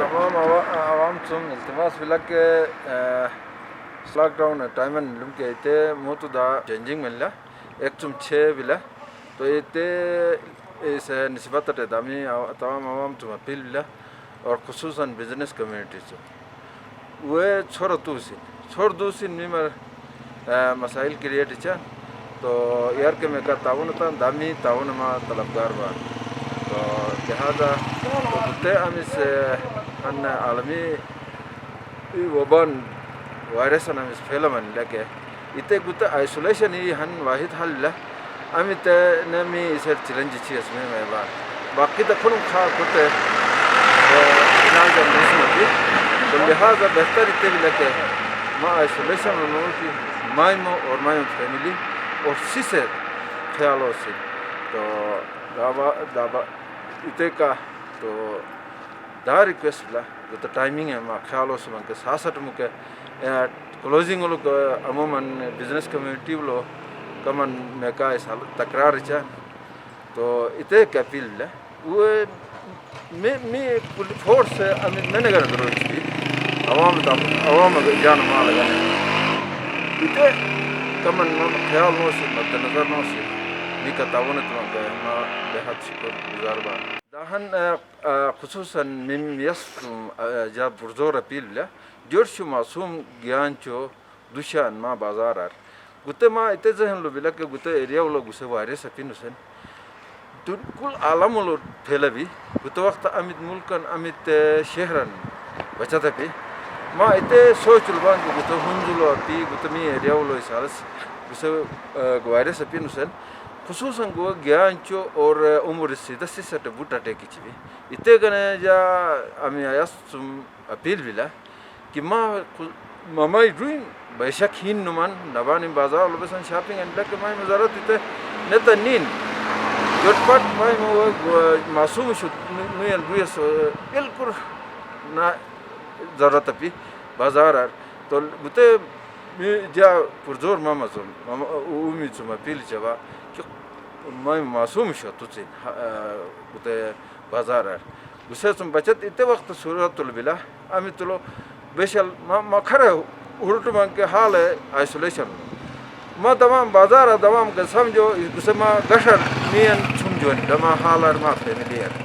تمام عوام zum التماس بلك لاك Dawn تايمن لمكي ته موتو دا چینجنگ مللا ایک zum 6 بلا تو یہ اس نسبت دامی تمام عوام zum اپیل بلا اور خصوصاً بزنس کمیونٹی سے وہ چھوڑ دوسین میمر مسائل کریٹ چا تو یار کے میں کا تعاون تھا دامی تعاون ما طلبگار با تو لہذا بتے امس ان عالمی وبان وائرس ان امس پھیلمن لکه ایتے گوت آئسولیشن ہی ہن واحد حل لا امیت نمی اسر چیلنج چی اس میں با باقی دکھن کھا گوت علاج نہیں تو لہذا بہتر ایتے بھی لکه ما آئسولیشن نو کی مائمو اور مائم فیملی اور سیسے خیالوں سے تو دابا ایتے کا تو دا ریکویسٹ لا تو ٹائمنگ ہے ما خیالوں سے من کے ساسٹ مکے کلوزنگ لوگ عموماً بزنس کمیونٹی لو کمن میں کا اس حالت تکرار چا تو ایتے کا اپیل لا وہ میں فورس میں نے کر درو چی عوام جان ما لگا ایتے کمن خیال نو سے مد نظر نو سے نکا تعاون تو ما بہت شکر گزار با دہن خصوصاً مم یس جا برزور اپیل لا جورش معصوم گیان چو دوشان ما بازار ار گتے ما ایتے ذہن لو بلا کہ گتے ایریا لو گسے وائرس اپین حسین کل عالم لو پھیلا بھی گتے وقت امیت ملکن امیت شہرن بچت پی ما ایتے سوچ لبان کہ گتے ہنزلو اپی گتے می ایریا لو اسالس گسے وائرس اپین حسین خصوصاً گو گیان چو اور عمر سیدہ سی سٹ بوٹا ٹیکی چی بھی ایتے گنے جا امی آیاس سم اپیل بلا کہ مائی روین بیشک ہین نمان نبانی بازار لبسان شاپنگ انڈا کہ مائی مزارت ایتے نیتا نین جوٹ پاٹ مائی معصوم شد نوین رویس بلکر نا ضرورت پی بازار آر تو گتے جا پرزور مامازم اومید سم اپیل چوا کہ مائی معصوم شد تُچین گتے بازار آر گسے سم بچت ایتے وقت صورت البلا امی تلو بیشل ما کھرے ہرٹ مان کے حال ہے آئسولیشن ما دوام بازار دوام کے سمجھو گسے ما گشر مین چھمجون دما حال ما فیملی ہے